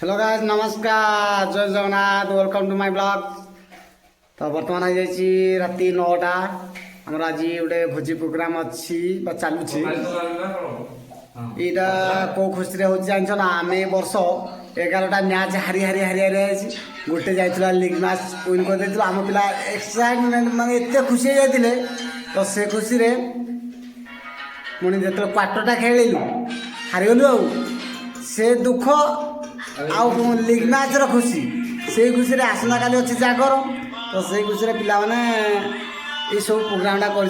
Hello guys नमस्कार जय Jagannath welcome to my blog. तो बर्तमान आ जाइए राति 9टा आमर आज गोटे भोजी प्रोग्राम अच्छी चलुँ यहाँ कौ खुशी हो जान ना आम वर्ष 11टा मैच हारी हारी हारी हारी गोटे जाइला लीग मैच विन कर आम पिला एक्साइटमेंट माने एत खुशी हो जाते तो से खुशी रे पुणी जो क्वार्टरटा खेलु हारीगलु आ से दुख आउ लीग मैच खुशी से खुशी रे आसना काली अच्छी जागर तो से खुशी रे पिला माने ये सब प्रोग्रामटा कर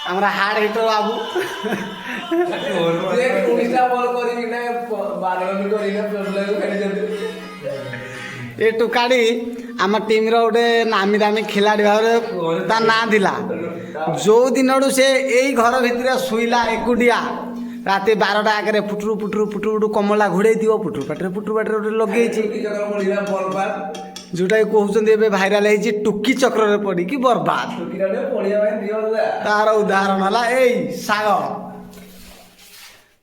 हमारा हार्ड हिटर बाबू ये टुकाड़ी आम टीम रोटे नामी दामी खिलाड़ी भाव ता ना थिला जो दिन से यही घर भितर शुला एकुटिया राति 12टा आगे फुटरू फुटरू फुटरू फुटू कमला घोड़े पुटुर पाटे गोटे लगे जोटा कहते भाइराल हो टुकी चक्र पड़ी कि बर्बाद तार उदाहरण है यही साग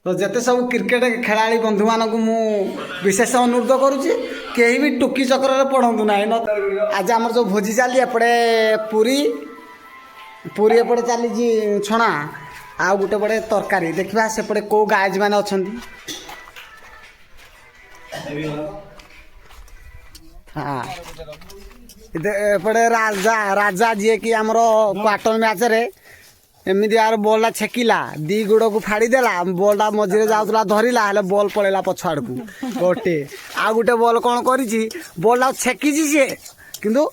तो जिते सब क्रिकेट खेलाड़ी बंधु मानक मु विशेष अनुरोध करुच्ची कहीं भी टुकी चक्र पड़ू ना आज आम जो भोजी चली एपटे पूरी पूरी एपटे चली छणा आ गोटे पटे तरकारी देखा सेपटे कौ गायज मैंने अच्छा हाँ एपटे राजा राजा जी कि आमर क्वार्टर मैच रे एमती यार बॉल छेकिला दी गोड़ को फाड़ीदेला बॉलटा मझे जाऊला धरला हेल्ले बॉल पलैला पछ आड़ को गोटे आ गोटे बॉल कौन करी बॉलटा छेकी सी किंतु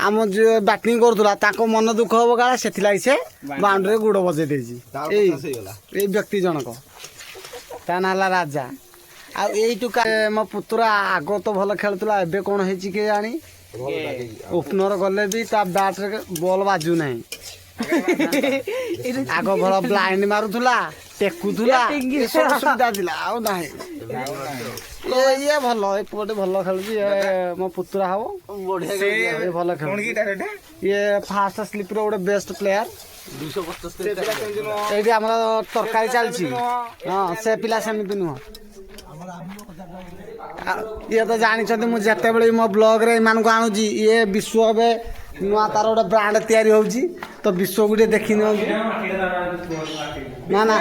आम जो बैटिंग करूला मन दुख हम काला से बाउंड्री गोड़ बजे ये व्यक्ति जनक ता ना राजा आ टुका मो पुतरा आग तो भल खेलुला एबे कौन है जानी ओपनर गले भी ता बैट रे बॉल बाजू नहीं आग भल ब्लाइंड मारुला टेकुला सुविधा थी ये भल एपटे भल खेलु मो पुतरा हम भल खेल ये फास्ट स्लीपर गोटे बेस्ट प्लेयर ये आम तरकारी चलती हाँ से पिला सेमती नुह ये तो जानते मुझे बड़े मो ब्लॉग रे मान को आणुची ये विश्व ए नुआ तार गोटे ब्रांड तैयारी होची तो विश्व गोटे देखी ना ना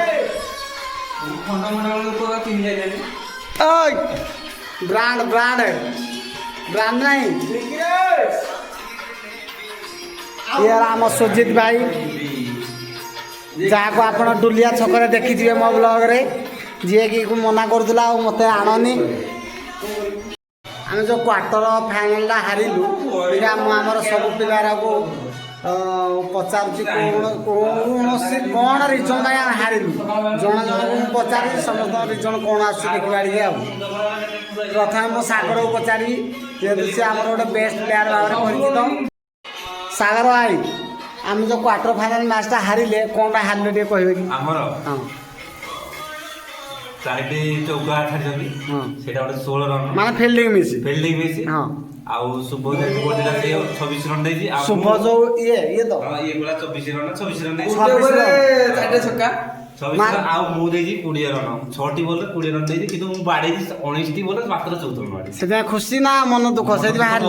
ब्रांड ब्रांड ब्रांड नहीं ये आम सुजित भाई जहाँ को आप डुलिया छक देखी मो ब्लॉग रे जी कि मना करूला मत आणनी आम जो क्वार्टर फाइनाल हारिलु आमर सब पिलार को पचारुची कौन रिजन भाई हारिलु जन जन को पचारि समस्त रिजन कौन आसो प्रथम मो सागर को पचारि जेहतु सी आम गोटे बेस्ट प्लेयर भाव में परिचित सागर भाई आम जो क्वार्टर फाइनाल मैचटा हारिले कौन हारिले टे कहे कि हाँ चारिटी चौका छाड़ी गोटे 16 रन माने फील्डिंग मिसी हां आउ शुभ जे बोलला से 26 रन देजी शुभ जो ये तो हां ये बोला 24 रन देजी चारटे छक्का 26 रन आउ मु देजी 20 रन 6टी बॉल 20 रन देजी किंतु मु बाडे 19टी बॉल मात्र 14 रन बाडे से खुशी ना मन दुख से बहुत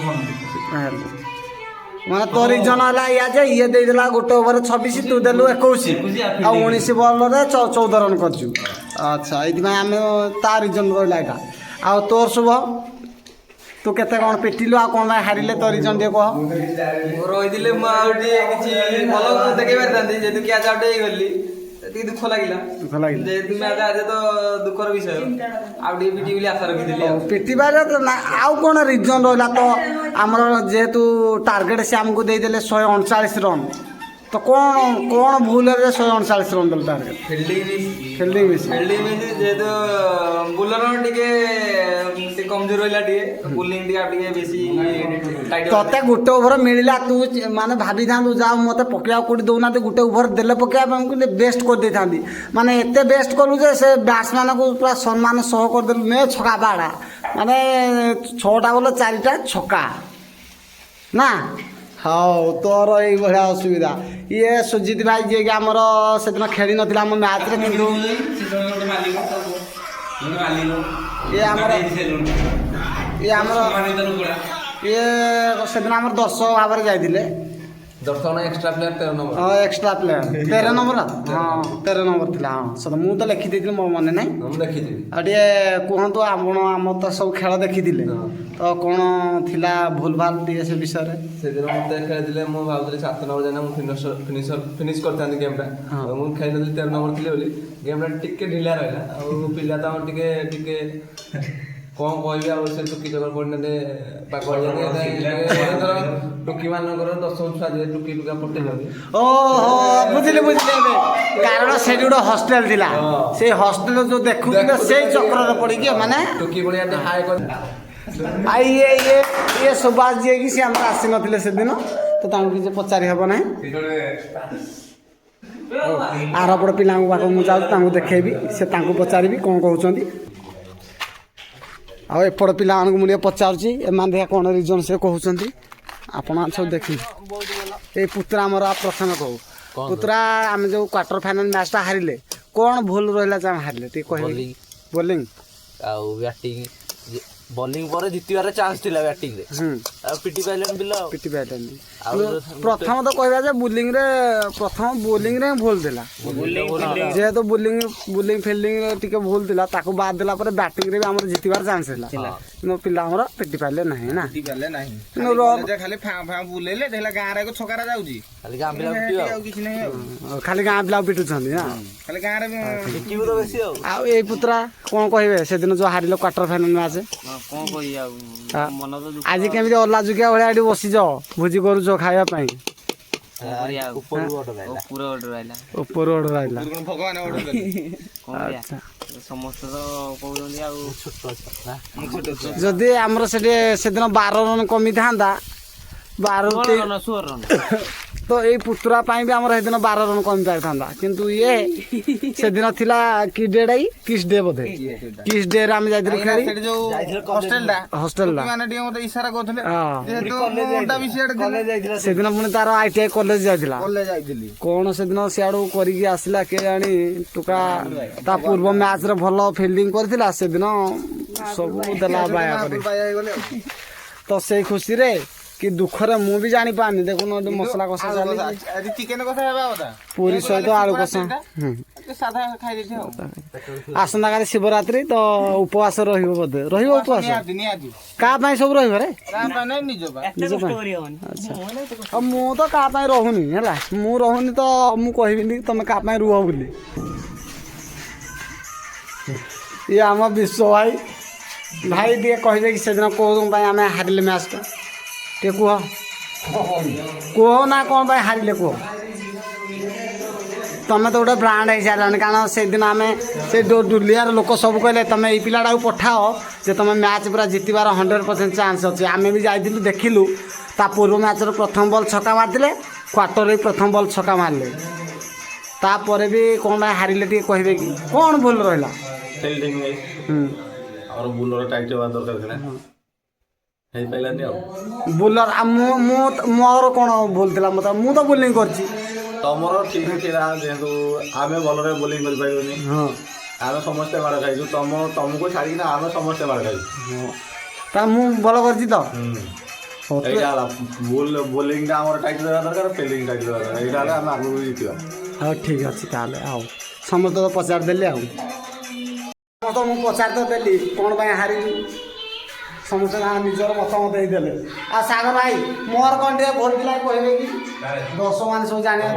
मन दुख माने तो रिजन हला या जे ये दे देला गोटे ओवर 26 तू देलु 21 आ 19 बॉल रे 14 रन करजु अच्छा इति में हम ता रिजन रहला एटा आ तोर शुभ तू केते कोन पिटिलु आ कोन हारिले तो रिजन दे कह रोइ दिले म आउटी किछि भलो देखे परतांती जे तू क्या जाउटे गली ती दुख लागिला जे तुम आज तो दुखर विषय आउटी पिटी बोली आशा रखी दिली पिटी बारे तो आउ कोन रिजन रहला तो हमर जेतु टार्गेट से हमको दे देले 139 रन तो कौन कौन भूल है 139 रन दल टार्गेट फील्डिंग में जेहेतु बुलर टिके कमजोर रहा बुलिंग टिके बेसी तते गोटे ओभर मिलला तू माने भाभी था जा मत पकड़ा कोटी दौना गोटे ओभर देले पकड़ा बेस्ट कर दे था माने एते बेस्ट कलु जे से बैट्समैन को पूरा सम्मान सह कर देलु ने छक्का बाड़ा माने 6टा बोल 4टा छक्का ନା ହଉ ତୋର ଏଇଭଳିଆ ଅସୁବିଧା। ଇଏ ସୁଜିତ ଭାଇ ଯିଏକି ଆମର ସେଦିନ ଖେଳି ନଥିଲା ଆମ ମ୍ୟାଚ୍ରେ, କିନ୍ତୁ ଇଏ ଆମର ଇଏ ସେଦିନ ଆମର ଦର୍ଶକ ଭାବରେ ଯାଇଥିଲେ। ଦର୍ଶନ ଏକ୍ସଟ୍ରା ପ୍ଲେୟାର 13 ନମ୍ବର। ହଁ ଏକ୍ସଟ୍ରା ପ୍ଲେୟାର 13 ନମ୍ବର। ହଁ 13 ନମ୍ବର ଥିଲା। ହଁ ସତ ମୁଁ ତ ଲେଖିଦେଇଥିଲି, ମୋ ମନେ ନାହିଁ। ମୁଁ ଦେଖିଥିଲି। ଆଉ ଟିକେ କୁହନ୍ତୁ, ଆପଣ ଆମର ତ ସବୁ ଖେଳ ଦେଖିଥିଲେ, ତ କ'ଣ ଥିଲା ଭୁଲ ଭାଲ ଟିକେ ସେ ବିଷୟରେ। ସେଦିନ ମତେ ଖେଳିଥିଲେ, ମୁଁ ଭାବୁଥିଲି 7 ନମ୍ବର ଯାଇନା ମୁଁ ଫିନିଶ କରିଥାନ୍ତି ଗେମ୍ଟା। ମୁଁ ଖେଳିନଥିଲି 13 ନମ୍ବର ଥିଲି ବୋଲି ଗେମ୍ଟା ଟିକେ ଢିଲା ରହିଲା। ଆଉ ପିଲା ତ ଆମର ଟିକେ କ'ଣ କହିବି ଆଉ, ସେ ଟୁକି ଚକର ପଡ଼ିନେଲେ ପାଖ ଟୁକି ମାନଙ୍କର 10 ଛୁଆ ଯେ ଟୁକି ଟୁକା ପଟେଇଛନ୍ତି। ଓହୋ ବୁଝିଲି ଏବେ। କାରଣ ସେଇଠି ଗୋଟେ ହଷ୍ଟେଲ ଥିଲା, ସେଇ ହଷ୍ଟେଲ ଯୋଉ ଦେଖୁଥିଲେ ସେଇ ଚକ୍ରରେ ପଡ଼ିକି ମାନେ ଟୁକି ଭଳିଆ ଟିକେ ହାଏ କରି ଆଉ ଇଏ ସୁବାସ ଯିଏକି ସିଏ ଆମର ଆସିନଥିଲେ ସେଦିନ, ତ ତାଙ୍କୁ କିଛି ପଚାରି ହେବ ନାହିଁ। ଆରପଟ ପିଲାଙ୍କ ପାଖକୁ ମୁଁ ଯାଉଛି, ତାଙ୍କୁ ଦେଖେଇବି, ସେ ତାଙ୍କୁ ପଚାରିବି କ'ଣ କହୁଛନ୍ତି। ଆଉ ଏପଟ ପିଲାମାନଙ୍କୁ ମୁଁ ଟିକେ ପଚାରୁଛି, ଏମାନେ ଦେଖିଆ କ'ଣ ରିଜନ ସେ କହୁଛନ୍ତି। ଆପଣ ସବୁ ଦେଖିବେ। ଏଇ ପୁତୁରା ଆମର ପ୍ରଥମେ କହୁ। ପୁତୁରା, ଆମେ ଯୋଉ କ୍ୱାର୍ଟର ଫାଇନାଲ ମ୍ୟାଚଟା ହାରିଲେ, କ'ଣ ଭୁଲ ରହିଲା ଯେ ଆମେ ହାରିଲେ ଟିକେ କହିବେ। ବୋଲିଂ ଆଉ ବ୍ୟାଟିଂ, ବୋଲିଂ ପରେ ଜିତିବାର ଚାନ୍ସ ଥିଲା ବ୍ୟାଟିଂରେ, ଆଉ ପିଟି ପାଇଲେନି ପିଲା, ପିଟି ପାଇଲେନି। ପ୍ରଥମ ତ କହିବା ଯେ ପ୍ରଥମ ବୋଲିଂରେ ଭୁଲ ଥିଲା, ଯେହେତୁ ବୋଲିଂ ଫିଲ୍ଡିଂରେ ଟିକେ ଭୁଲ ଥିଲା, ତାକୁ ବାଦ ଦେଲା ପରେ ବ୍ୟାଟିଂରେ ବି ଆମର ଜିତିବାର ଚାନ୍ସ ଥିଲା, କିନ୍ତୁ ପିଲା ଆମର ପିଟି ପାରିଲେ ନାହିଁ ନା। ଖାଲି ଗାଁ ପିଲା ପିଟୁଛନ୍ତି ନା। ଆଉ ଏଇ ପୁତୁରା କ'ଣ କହିବେ, ସେଦିନ ଯୋଉ ହାରିଲ କ୍ୱାର୍ଟର ଫାଇନାଲ ମ୍ୟାଚ୍? ଆଜି କେମିତି ଅଲା ଯୁଗିଆ ଭଳିଆ ଏଠି ବସିଛ, ଭୋଜି କରୁଛ ଖାଇବା ପାଇଁ? ଉପରୁ ଅର୍ଡର ଆଇଲା। ସମସ୍ତେ ତ କହୁଛନ୍ତି ଆଉ ଯଦି ଆମର ସେଦିନ 12 ରନ୍ କମିଥାନ୍ତା, 16 ତ ଏଇ ପୁତୁରା ପାଇଁ ବି ଆମର ସେଦିନ 12 ରନ୍ କମି ପାରିଥାନ୍ତା, କିନ୍ତୁ ଇଏ ସେଦିନ ଥିଲା କି ଡେ କିସ୍ ଡେ ବୋଧେ, କିସ୍ ଡେ ରେ ଆମେ ଯାଇଥିଲୁ ଖେଳି ହଷ୍ଟେଲଟା ସେଦିନ ପୁଣି ତାର ITI କଲେଜ ଯାଇଥିଲା। କ'ଣ ସେଦିନ ସିଆଡୁ କରିକି ଆସିଲା କେଜାଣି, ଟୁକା ତା ପୂର୍ବ ମ୍ୟାଚରେ ଭଲ ଫିଲ୍ଡିଂ କରିଥିଲା, ସେଦିନ ସବୁ ଦେଲା ବାୟା କରି। ତ ସେଇ ଖୁସିରେ କି ଦୁଃଖରେ ମୁଁ ବି ଜାଣିପାରୁନି। ଦେଖୁନ ମସଲା କଷା ଚାଲିଛି, ପୁରୀ ସହିତ ଆଳୁ କଷା। ଆସନ୍ତାକାଲି ଶିବରାତ୍ରି, ତ ଉପବାସ ରହିବ ବୋଧେ? ରହିବ ଉପବାସ? କାହା ପାଇଁ ସବୁ ରହିବ ରେ? ନିଜ ପାଇଁ? ଆଚ୍ଛା, ଆଉ ମୁଁ ତ କାହା ପାଇଁ ରହୁନି ହେଲା, ମୁଁ ରହୁନି ତ ମୁଁ କହିବିନି ତମେ କାହା ପାଇଁ ରୁହ ବୋଲି। ଇଏ ଆମ ବିଶ୍ୱ ଭାଇ ଟିକେ କହିବେ କି ସେଦିନ କୋଉ ପାଇଁ ଆମେ ହାରିଲେ ମ୍ୟାଚଟା? ଟିକେ କୁହ ନା, କ'ଣ ପାଇଁ ହାରିଲେ କୁହ। ତମେ ତ ଗୋଟେ ବ୍ରାଣ୍ଡ ହେଇସାରିଲାଣି, କାରଣ ସେଦିନ ଆମେ ସେ ଦୁଲିଆର ଲୋକ ସବୁ କହିଲେ ତମେ ଏଇ ପିଲାଟାକୁ ପଠାଅ ଯେ ତମେ ମ୍ୟାଚ୍ ପୁରା ଜିତିବାର 100% ଚାନ୍ସ ଅଛି। ଆମେ ବି ଯାଇଥିଲୁ ଦେଖିଲୁ, ତା ପୂର୍ବ ମ୍ୟାଚ୍ର ପ୍ରଥମ ବଲ୍ ଛକା ମାରିଥିଲେ, କ୍ୱାର୍ଟରରେ ପ୍ରଥମ ବଲ୍ ଛକା ମାରିଲେ, ତାପରେ ବି କ'ଣ ପାଇଁ ହାରିଲେ ଟିକେ କହିବେ କି? କ'ଣ ଭୁଲ ରହିଲା? ଆମର ବୁଲର ଟାଇଟ୍ ହେବା ଦରକାର ଥିଲା, ହେଇପାରିଲାନି ଆଉ। ବୁଲର ମୋର କ'ଣ ଭୁଲ ଥିଲା? ମୁଁ ତ ବୋଲିଂ କରିଛି। ତମର ଠିକ୍ ଥିଲା, ଯେହେତୁ ଆମେ ଭଲରେ ବୋଲିଂ କରିପାରିବୁନି। ଆମେ ସମସ୍ତେ ମାଡ଼ ଖାଇଛୁ, ତମକୁ ଛାଡ଼ିକିନା ଆମେ ସମସ୍ତେ ମାଡ଼ ଖାଇଛୁ। ତା ମୁଁ ଭଲ କରିଛି ତ। ଏଇଟା ହେଲା ବୋଲିଂଟା ଆମର ଟାଇଟ୍ ଦେବା ଦରକାର, ଫିଲ୍ଡିଂ ଟାଇଟ୍ ଦେବା ଦରକାର। ଏଇଟା ହେଲେ ଆମେ ଆଗକୁ ଜିତିବା। ହଉ ଠିକ୍ ଅଛି ତାହେଲେ। ଆଉ ସମସ୍ତେ ତ ପଚାରିଦେଲି, ଆଉ ମୁଁ ପଚାରି ତ ଦେଲି କ'ଣ ପାଇଁ ହାରିଲି, ସମସ୍ତେ ନିଜର ମତାମତ ଦେଇଦେଲେ। ଆଉ ସାଗର ଭାଇ, ମୋର କ'ଣ ଟିକେ ଭୁଲ ଥିଲା କହିବେ କି? ଦର୍ଶକମାନେ ସବୁ ଜାଣିବା।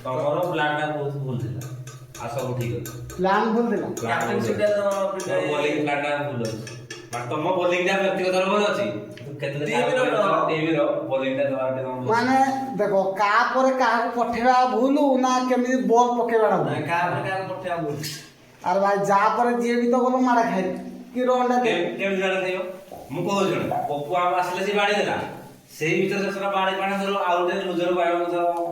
ତମର ପ୍ଲାନ୍ଟା ବହୁତ ଭୁଲ ଥିଲା, ଆଉ ସବୁ ଠିକ୍ ଅଛି। ପ୍ଲାନ୍ ଭୁଲ ଥିଲା, ବୋଲିଂ ପ୍ଲାନ୍ଟା ଭୁଲ ଅଛି। ତମ ବୋଲିଂଟା ବ୍ୟକ୍ତିଗତ ଭଲ ଅଛି, ମାନେ ଦେଖ କାହା ପରେ କାହାକୁ ପଠେଇବା ଭୁଲ ନା କେମିତି ବଲ୍ ପକେଇବାଟା ଭୁଲ? ଆରେ ଭାଇ ଯାହା ପରେ ଯିଏ ବି ତ ଗଲ ମାଡ଼ ଖାଇ କି ରନ୍ଟା କେମିତି ଜାଣା ଖାଇବ? ମୁଁ କହୁଛି ପପୁ ଆମ ଆସିଲେ ସେ ବାଡ଼ି ଦେଲା, ସେଇ ଭିତରେ ସେଟା ବାଡ଼ି ଧର ଆଉ ଗୋଟେ ଲୁଜର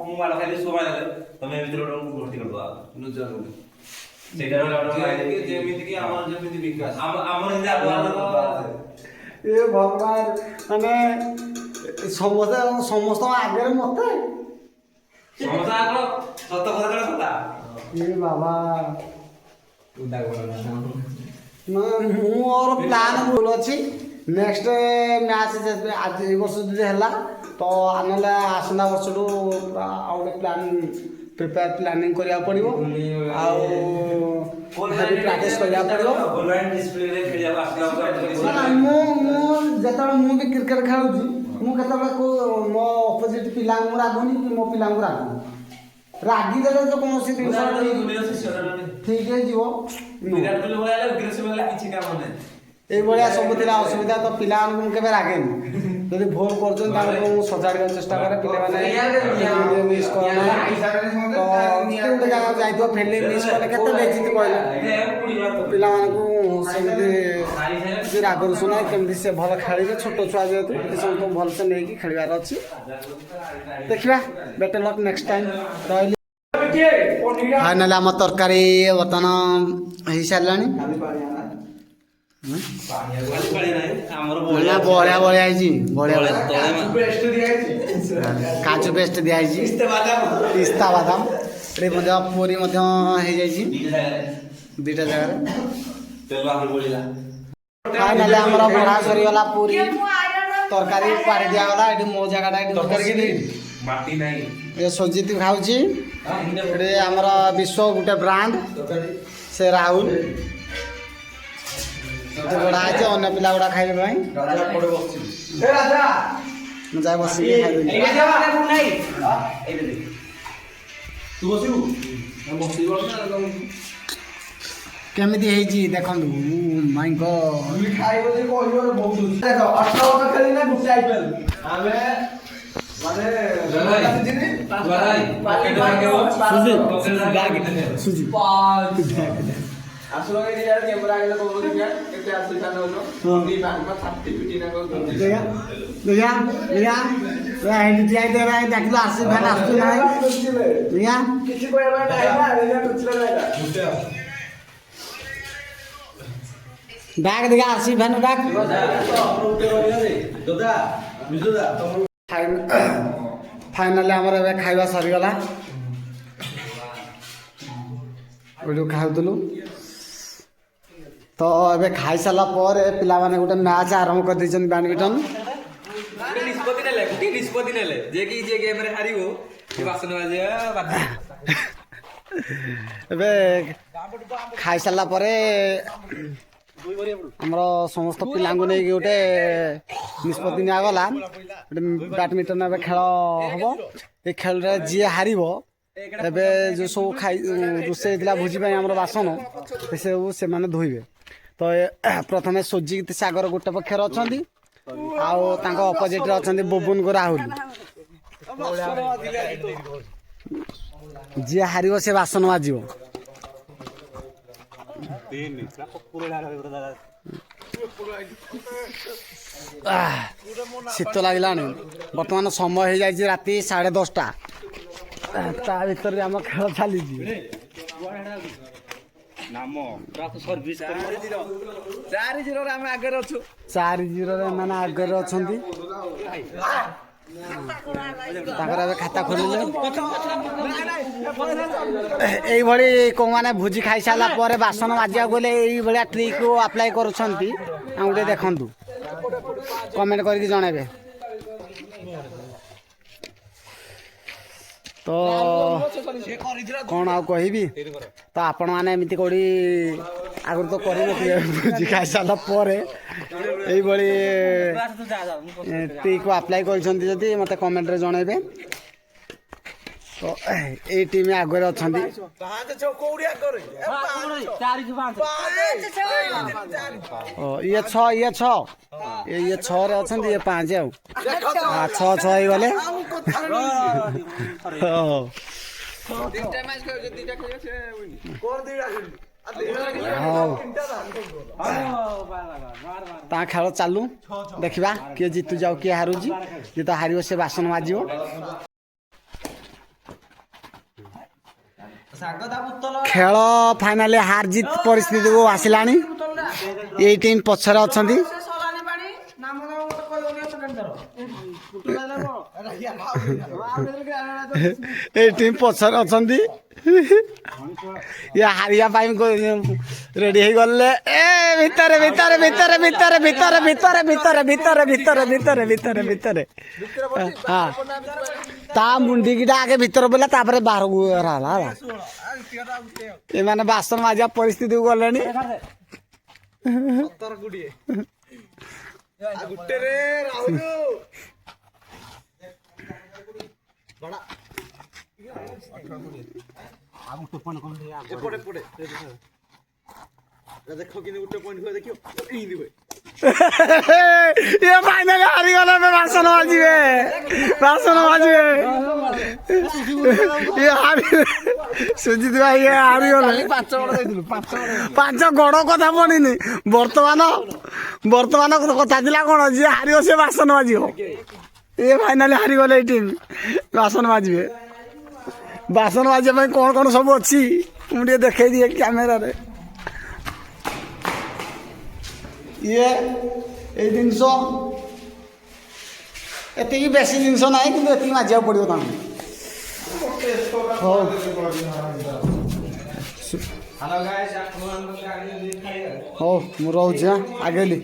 ମୁଁ ମାଡ଼ ଖାଇଲି, ଶୋ ମାରିଲେ ତମେ ଏ ଭିତରେ ଗୋଟେ ଭର୍ତ୍ତି କରିଦବା ଲୁଜର ସେଇଟା ଯେମିତି କି ଆମର ଯେମିତି ବିକାଶ ଆମର ଏ ଭଗବାନ ମାନେ ସମସ୍ତଙ୍କ ଆଗରେ ମତେ ସମସ୍ତେ ଆଗ ସତ କଥା ସତା ଏ ବାବା ମୋର ପ୍ଲାନ୍ ଭୁଲ ଅଛି ନେକ୍ସଟ ମ୍ୟାଚ୍ ଆଜି ଏଇ ବର୍ଷ ଯଦି ହେଲା ତ ନହେଲେ ଆସନ୍ତା ବର୍ଷଠୁ ଆଉ ଗୋଟେ ପ୍ଲାନିଂ କରିବାକୁ ପଡ଼ିବ ଆଉ ପ୍ରାକ୍ଟିସ୍ କରିବାକୁ ପଡ଼ିବ ମୁଁ ଯେତେବେଳେ ମୁଁ ବି କ୍ରିକେଟ ଖେଳୁଛି ମୁଁ କେତେବେଳେ ମୋ ଅପୋଜିଟ୍ ପିଲାଙ୍କୁ ରାଗୁନି କି ମୋ ପିଲାଙ୍କୁ ରାଗୁନି ରାଗିଦେଲେ ତ କୌଣସି ଜିନିଷ ଠିକ୍ ହେଇଯିବ ଏଇଭଳିଆ ସବୁ ଥିଲା ଅସୁବିଧା ତ ପିଲାମାନଙ୍କୁ ମୁଁ କେବେ ରାଗେନି ଯଦି ଭୁଲ କରୁଛନ୍ତି ତାଙ୍କୁ ମୁଁ ସଜାଡ଼ିବାକୁ ଚେଷ୍ଟା କରେ ପିଲାମାନେ ମିସ୍ କରନା ତ ଗୋଟେ ଜାଗାକୁ ଯାଇଥିବ ଫେଲି ମିସ୍ କଲେ କେତେ ବେଜିତ କହିଲେ ପିଲାମାନଙ୍କୁ ସେମିତି କିଛି ରାଗ ରୁଷ ନାହିଁ କେମିତି ସେ ଭଲ ଖେଳିବେ ଛୋଟ ଛୁଆ ଯେହେତୁ ଏସବୁ ଭଲସେ ନେଇକି ଖେଳିବାର ଅଛି ଦେଖିବା ବେଟର ଲକ୍ ନେକ୍ସଟ ଟାଇମ୍ ରହିଲି ଫାଇନାଲି ଆମ ତରକାରୀ ବର୍ତ୍ତମାନ ହେଇସାରିଲାଣି ବଢିଆ ବଢିଆ ହେଇଛି ବଢିଆ କାଜୁ ପେଷ୍ଟ ଦିଆହେଇଛି ପିସ୍ତା ବାଦାମ ଏଠି ମଧ୍ୟ ପୁରୀ ମଧ୍ୟ ହେଇଯାଇଛି ଦୁଇଟା ଜାଗାରେ ଫାଇନାଲି ଆମର ବଢା ସରିଗଲା ପୁରୀ ତରକାରୀ ପାଣି ଦିଆଗଲା ଏଠି ମୋ ଜାଗାଟା ଏଠି ଏ ସଜିତ ଖାଉଛି ଏଠି ଆମର ବିଶ୍ୱ ଗୋଟେ ବ୍ରାଣ୍ଡ ସେ ରାହୁଲ ଏଠି ବଢ଼ା ହେଇଛି ଅନ୍ୟ ପିଲା ଗୁଡ଼ା ଖାଇବା ପାଇଁ ମୁଁ ଯାଇ ବସିକି କେମିତି ହେଇଛି ଦେଖନ୍ତୁ ମାଇଁ डाक देखा आरसी फैन डाक फाइनाली आमर ए खाइबा सरीगला खाऊलु तो ए खाई सारा पर पिला माने गोटे मैच आरंभ कर दी बैडमिंटन ए खाई सारा पर आमर समस्त पिला नहीं गोटे निष्पत्ति निगला गोटे बैडमिंटन ए खेल हम ये खेल जी हार एबे जो सब खाई रोषे भोजी आम बासन से मैंने धोइबे तो प्रथम सुजित सागर गोटे पक्षर अच्छा अपोजिट अच्छा बुबुन को राहुल जी हार से बासन बाज शीत लगला बर्तमान समय हो जाए राति 10:30 ता भीतर आम खेल चली 4-0 मैंने आगे अच्छा खाता खोलिले यही कौ मैंने भोजी खाई सारा पर बासन बाजा गले ये ट्रिक को अप्लाई कर देखु कमेंट करके जनइबे तो कौन आउ कहि तो आपण मैंने एमती कौड़ी आगुरी तो कर भोजी खाई सारा पर ट्रिक को अप्लाई करते मत कमेंट रे जनइबे तो ये टीम आगे अच्छा ये 6 ये 6 रे अच्छा ये 5 6 गले ता खेल चालू देखा किए जीतु जाऊ किए हारुची जी तो हार से बासन बाज खेल फाइनाली हार जीत परिस्थिति को आसला ये टीम पछरे अच्छा এই ଟିମ୍ ପଛରେ ଅଛନ୍ତି ଇଏ ହାରିବା ପାଇଁ ରେଡି ହେଇଗଲେ ଏ ଭିତରେ ଭିତରେ ଭିତରେ ଭିତରେ ଭିତରେ ଭିତରେ ଭିତରେ ଭିତରେ ଭିତରେ ଭିତରେ ଭିତରେ ଭିତରେ ହଁ ତା ମୁଣ୍ଡିକିଟା ଆଗେ ଭିତରେ ବୋଲେ ତାପରେ ବାହାରକୁ ହେଲା ହେଲା ଏମାନେ ବାସନ ମାଜିବା ପରିସ୍ଥିତିକୁ ଗଲେଣି ये फाइनल हारिगले बासन माजिबे ये हारि सुजित भाई ये हारिगले पांच गड़ कथा पड़िनी बर्तमान कथा थिला कोन जे हारियो से बासन माजिबो ये फाइनल हारिगले टीम बासन माजिबे बासन माजिबे कोन कोन सब अछि मुझे देखे दिए कैमेरा रे ये जिनस एति बेसी जिनस ना कि मजा पड़ो हो मुझे आगेली